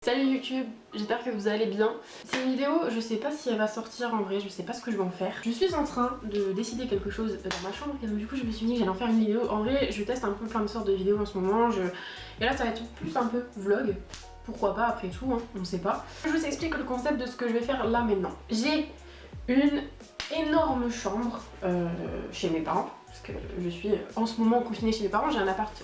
Salut YouTube, j'espère que vous allez bien. C'est une vidéo, je sais pas si elle va sortir en vrai, je sais pas ce que je vais en faire. Je suis en train de décider quelque chose dans ma chambre et donc du coup je me suis dit que j'allais en faire une vidéo. En vrai je teste un peu plein de sortes de vidéos en ce moment, et là ça va être plus un peu vlog. Pourquoi pas après tout, hein, on sait pas. Je vous explique le concept de ce que je vais faire là maintenant. J'ai une énorme chambre chez mes parents, parce que je suis en ce moment confinée chez mes parents, j'ai un appart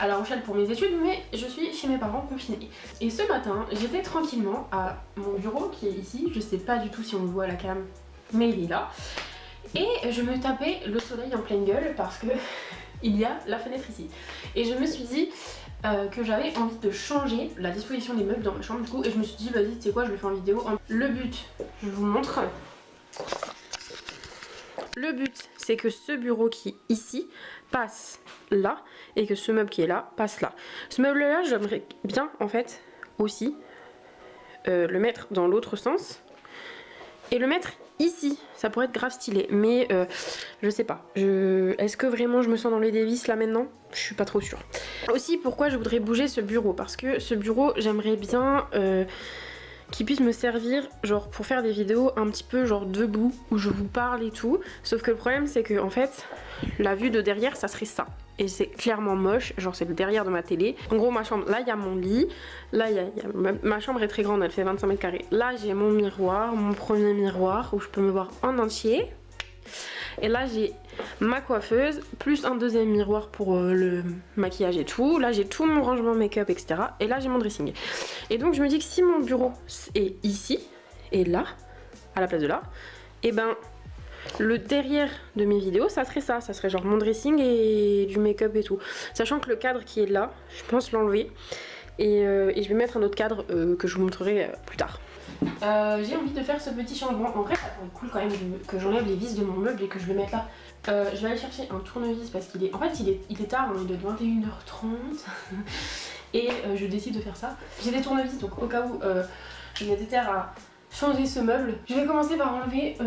à La Rochelle pour mes études, mais je suis chez mes parents confinés. Et ce matin, j'étais tranquillement à mon bureau qui est ici, je sais pas du tout si on le voit à la cam, mais il est là. Et je me tapais le soleil en pleine gueule parce que il y a la fenêtre ici. Et je me suis dit que j'avais envie de changer la disposition des meubles dans ma chambre du coup, et je me suis dit vas-y tu sais quoi, je le fais en vidéo. Le but, je vous montre. Le but, c'est que ce bureau qui est ici passe là et que ce meuble qui est là passe là. Ce meuble là, j'aimerais bien en fait aussi le mettre dans l'autre sens et le mettre ici. Ça pourrait être grave stylé, mais je sais pas. Est-ce que vraiment je me sens dans les délices là maintenant? Je suis pas trop sûre. Aussi, pourquoi je voudrais bouger ce bureau? Parce que ce bureau, j'aimerais bien qui puisse me servir genre pour faire des vidéos un petit peu genre debout où je vous parle et tout, sauf que le problème c'est que en fait la vue de derrière ça serait ça et c'est clairement moche, genre c'est le derrière de ma télé. En gros ma chambre, là il y a mon lit, là ma chambre est très grande, elle fait 25 mètres carrés, là j'ai mon miroir, mon premier miroir où je peux me voir en entier. Et là j'ai ma coiffeuse, plus un deuxième miroir pour le maquillage et tout. Là j'ai tout mon rangement make-up, etc. Et là j'ai mon dressing. Et donc je me dis que si mon bureau est ici, et là, à la place de là, et ben le derrière de mes vidéos, ça serait ça. Ça serait genre mon dressing et du make-up et tout. Sachant que le cadre qui est là, je pense l'enlever. Et je vais mettre un autre cadre que je vous montrerai plus tard. J'ai envie de faire ce petit changement. En vrai ça pourrait être cool quand même que j'enlève les vis de mon meuble et que je le mette là. Je vais aller chercher un tournevis parce qu'il est... En fait il est tard, hein, il est de 21h30 et je décide de faire ça. J'ai des tournevis donc au cas où je me déterre à changer ce meuble. Je vais commencer par enlever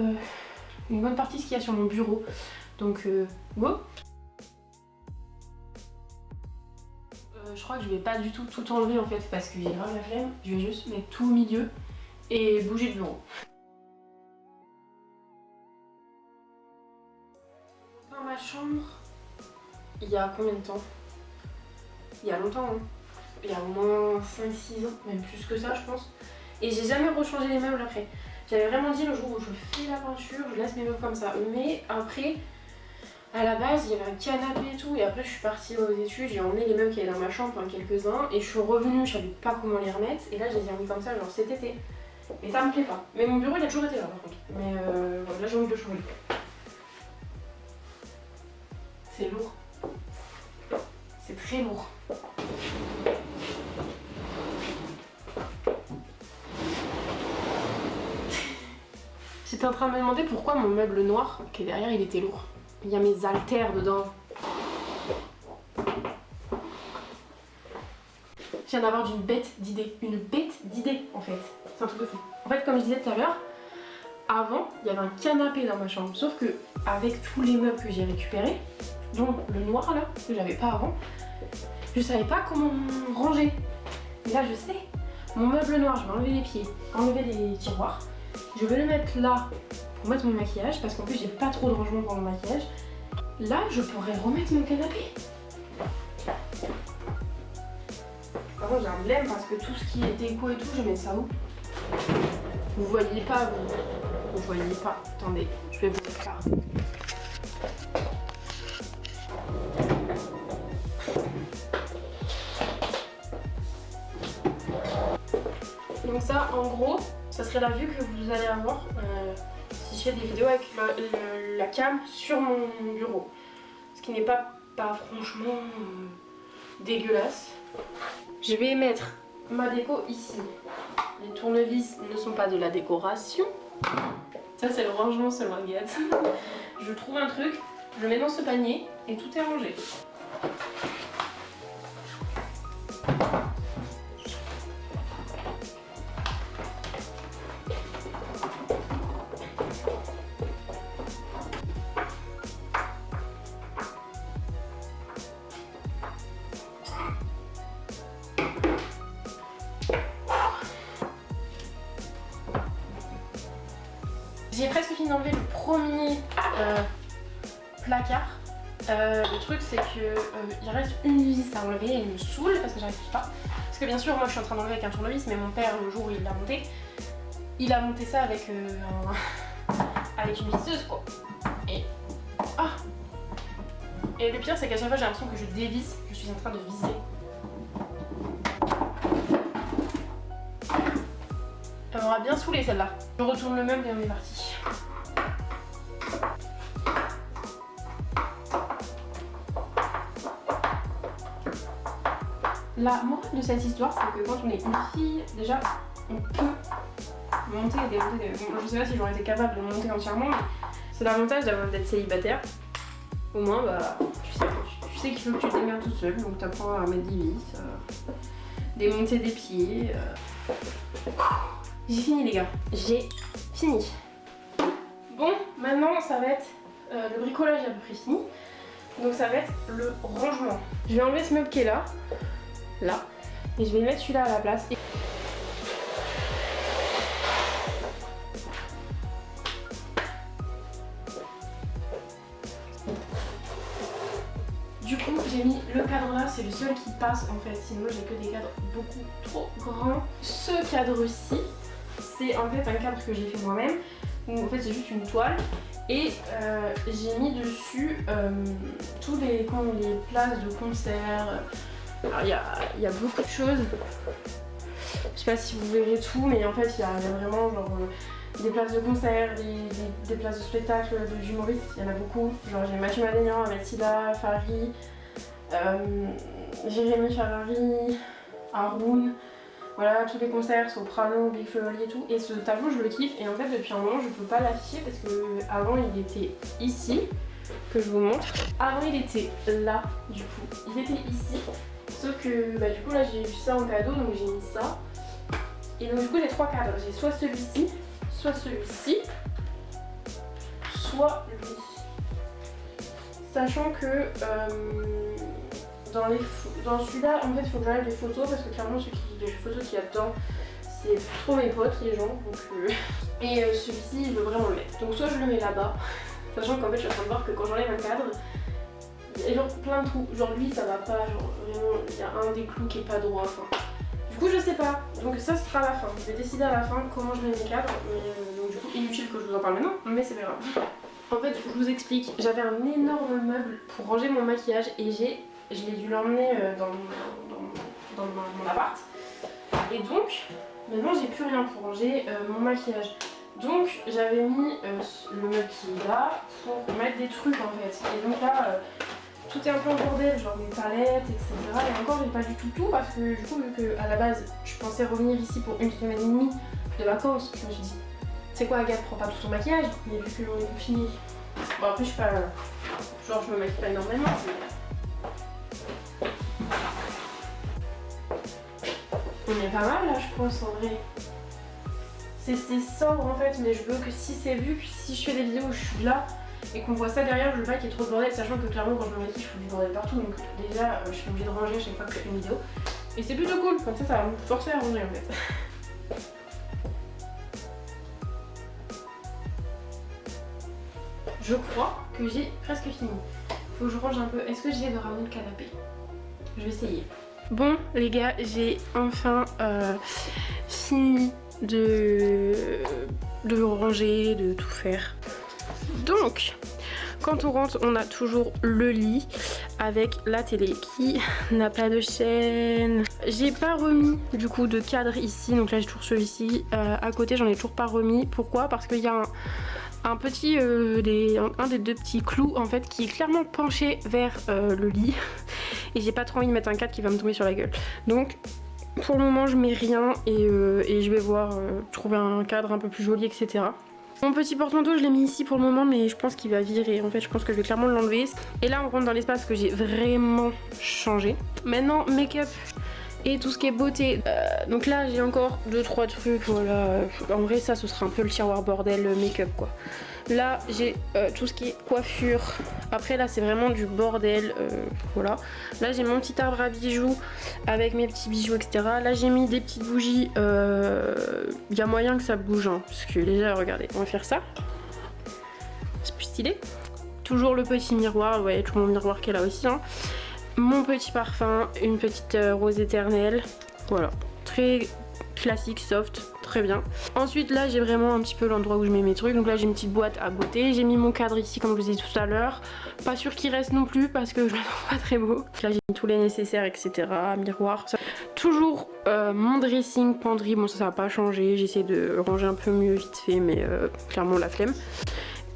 une bonne partie de ce qu'il y a sur mon bureau. Donc go. Je crois que je vais pas du tout enlever en fait parce que j'ai grave la flemme. Je vais juste mettre tout au milieu et bouger le bureau. Dans ma chambre, il y a combien de temps? Il y a longtemps, hein. Il y a au moins 5-6 ans, même plus que ça je pense. Et j'ai jamais rechangé les meubles après. J'avais vraiment dit le jour où je fais la peinture, je laisse mes meubles comme ça. Mais après, à la base, il y avait un canapé et tout. Et après, je suis partie aux études, j'ai emmené les meubles qu'il y avait dans ma chambre, enfin quelques-uns. Et je suis revenue, je savais pas comment les remettre. Et là, je les ai remis comme ça, genre cet été. Et ça me plaît pas. Mais mon bureau, il a toujours été là par contre. Mais voilà, là, j'ai envie de le changer. C'est lourd. C'est très lourd. J'étais en train de me demander pourquoi mon meuble noir qui est derrière il était lourd. Il y a mes haltères dedans. Je viens d'avoir une bête d'idée. Une bête d'idée en fait. C'est un truc de fou. En fait comme je disais tout à l'heure, avant il y avait un canapé dans ma chambre. Sauf que avec tous les meubles que j'ai récupérés, dont le noir là, que j'avais pas avant, je savais pas comment ranger. Et là je sais. Mon meuble noir, je vais enlever les pieds, enlever les tiroirs. Je vais le mettre là pour mettre mon maquillage parce qu'en plus j'ai pas trop de rangement pour mon maquillage. Là je pourrais remettre mon canapé. Par contre j'ai un blême parce que tout ce qui est déco et tout, je mets ça où? Vous voyez pas, vous voyez pas. Attendez, je vais vous mettre ça. Donc ça en gros, ça serait la vue que vous allez avoir si je fais des vidéos avec la cam sur mon bureau. Ce qui n'est pas franchement dégueulasse. Je vais mettre ma déco ici. Les tournevis ne sont pas de la décoration. Ça c'est le rangement selon Agathe. Je trouve un truc, je le mets dans ce panier et tout est rangé. j'ai presque fini d'enlever le premier placard. Le truc c'est que il reste une vis à enlever et il me saoule parce que j'arrive pas. Parce que bien sûr moi je suis en train d'enlever avec un tournevis, mais mon père le jour où il a monté ça avec, avec une visseuse quoi. Et le pire c'est qu'à chaque fois j'ai l'impression que je dévisse, je suis en train de visser. Elle m'aura bien saoulé celle-là. Je retourne le meuble et on est parti. La morale de cette histoire, c'est que quand on est une fille, déjà, on peut monter et démonter. Bon, je sais pas si j'aurais été capable de monter entièrement, mais c'est l'avantage d'être célibataire. Au moins, bah, tu sais qu'il faut que tu te démerdes toute seule, donc t'apprends à mettre des vis, démonter des pieds. J'ai fini les gars, j'ai fini. Bon, maintenant ça va être le bricolage est à peu près fini. Donc ça va être le rangement. Je vais enlever ce meuble qui est là, et je vais mettre celui-là à la place. Du coup j'ai mis le cadre là, c'est le seul qui passe en fait, sinon j'ai que des cadres beaucoup trop grands. Ce cadre-ci, c'est en fait un cadre que j'ai fait moi-même, où en fait c'est juste une toile et j'ai mis dessus tous les places de concert. Alors il y a beaucoup de choses, je sais pas si vous verrez tout, mais en fait il y a vraiment genre des places de concert, des places de spectacle, d'humoristes, il y en a beaucoup. Genre j'ai Mathieu Madénian, Mathilda, Farid, Jérémy Ferrari, Haroun. Voilà, tous les concerts, Soprano, Big Flo et tout. Et ce tableau, je le kiffe. Et en fait, depuis un moment, je peux pas l'afficher parce que avant il était ici, que je vous montre. Avant, il était là, du coup. Il était ici. Sauf que, bah, du coup, là, j'ai eu ça en cadeau, donc j'ai mis ça. Et donc, du coup, j'ai trois cadres. J'ai soit celui-ci, soit celui-ci, soit lui. Sachant que dans celui-là, en fait, il faut que j'enlève les photos parce que clairement, les photos qu'il y a dedans, c'est trop mes potes, les gens. Donc, et celui-ci, il veut vraiment le mettre. Donc, soit je le mets là-bas, sachant qu'en fait, je suis en train de voir que quand j'enlève un cadre, il y a genre plein de trous. Genre, lui, ça va pas. Genre, vraiment, il y a un des clous qui est pas droit. Enfin, du coup, je sais pas. Donc, ça sera à la fin. Je vais décider à la fin comment je mets mes cadres. Mais, donc, du coup, inutile que je vous en parle maintenant, mais c'est pas grave. En fait, je vous explique. J'avais un énorme meuble pour ranger mon maquillage et je l'ai dû l'emmener dans mon appart. Et donc, maintenant j'ai plus rien pour ranger mon maquillage. Donc j'avais mis le meuble qui est là pour mettre des trucs en fait. Et donc là, tout est un peu en bordel, genre mes palettes, etc. Et encore j'ai pas du tout parce que du coup vu qu'à la base je pensais revenir ici pour une semaine et demie de vacances, je me suis dit c'est quoi Agathe, prends pas tout ton maquillage, mais vu que l'on est confiné. Bon après je suis pas. Genre je me maquille pas énormément, mais. On est pas mal là je pense en vrai. C'est sobre en fait, mais je veux que si c'est vu, que si je fais des vidéos où je suis là et qu'on voit ça derrière, je veux pas qu'il y ait trop de bordel, sachant que clairement quand je me maquille je fais du bordel partout, donc déjà je suis obligée de ranger à chaque fois que je fais une vidéo. Et c'est plutôt cool, comme ça va me forcer à ranger en fait. Je crois que j'ai presque fini. Faut que je range un peu. Est-ce que j'ai de ramener le canapé? Je vais essayer. Bon les gars, j'ai enfin fini de ranger, de tout faire. Donc, quand on rentre, on a toujours le lit avec la télé qui n'a pas de chaîne. J'ai pas remis du coup de cadre ici, donc là j'ai toujours celui-ci. À côté, j'en ai toujours pas remis. Pourquoi? Parce qu'il y a un petit, un des deux petits clous en fait qui est clairement penché vers le lit. Et j'ai pas trop envie de mettre un cadre qui va me tomber sur la gueule. Donc pour le moment je mets rien et je vais voir trouver un cadre un peu plus joli, etc. Mon petit porte-manteau je l'ai mis ici pour le moment, mais je pense qu'il va virer. En fait je pense que je vais clairement l'enlever. Et là on rentre dans l'espace que j'ai vraiment changé. Maintenant make-up et tout ce qui est beauté. Donc là j'ai encore 2-3 trucs, voilà. En vrai ça ce sera un peu le tiroir bordel make-up quoi. Là j'ai tout ce qui est coiffure. Après là c'est vraiment du bordel, voilà. Là j'ai mon petit arbre à bijoux avec mes petits bijoux, etc. Là j'ai mis des petites bougies, il y a moyen que ça bouge, hein, parce que déjà regardez, on va faire ça. C'est plus stylé. Toujours le petit miroir, ouais, tout mon miroir qu'elle a aussi, hein. Mon petit parfum, une petite rose éternelle, voilà, très classique, soft, très bien. Ensuite là j'ai vraiment un petit peu l'endroit où je mets mes trucs, donc là j'ai une petite boîte à beauté, j'ai mis mon cadre ici comme je vous ai dit tout à l'heure, pas sûr qu'il reste non plus parce que je le trouve pas très beau. Là j'ai mis tous les nécessaires, etc, miroir, ça. Toujours mon dressing penderie, bon ça va pas changer, j'essaie de ranger un peu mieux vite fait, mais clairement la flemme.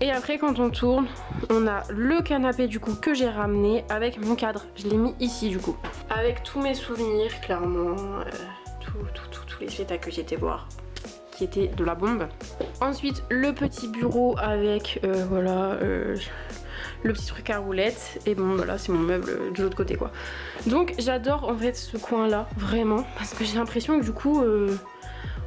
Et après quand on tourne, on a le canapé du coup que j'ai ramené avec mon cadre, je l'ai mis ici du coup, avec tous mes souvenirs clairement, tous les spectacles que j'étais voir qui étaient de la bombe. Ensuite le petit bureau avec voilà le petit truc à roulettes, et bon voilà c'est mon meuble de l'autre côté quoi. Donc j'adore en fait ce coin là vraiment parce que j'ai l'impression que du coup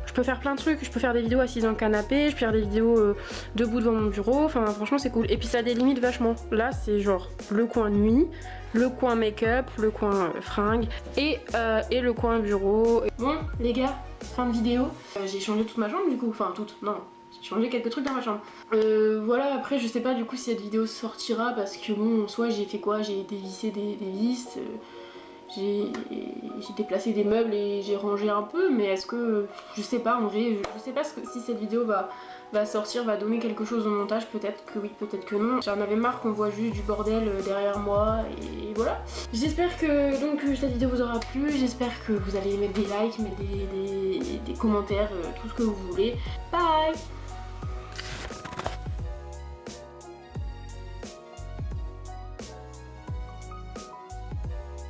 je peux faire plein de trucs, je peux faire des vidéos assises dans le canapé, je peux faire des vidéos debout devant mon bureau, enfin franchement c'est cool. Et puis ça délimite vachement. Là c'est genre le coin nuit, le coin make-up, le coin fringues et le coin bureau. Bon les gars, fin de vidéo. J'ai changé toute ma chambre du coup, enfin toute, non. J'ai changé quelques trucs dans ma chambre. Voilà, après je sais pas du coup si cette vidéo sortira parce que bon, soit j'ai fait quoi, j'ai dévissé des vis, j'ai déplacé des meubles et j'ai rangé un peu, mais est-ce que, je sais pas en vrai, je sais pas si cette vidéo va sortir, va donner quelque chose au montage, peut-être que oui, peut-être que non. J'en avais marre qu'on voit juste du bordel derrière moi et voilà. J'espère que donc cette vidéo vous aura plu, j'espère que vous allez mettre des likes, mettre des commentaires, tout ce que vous voulez. Bye!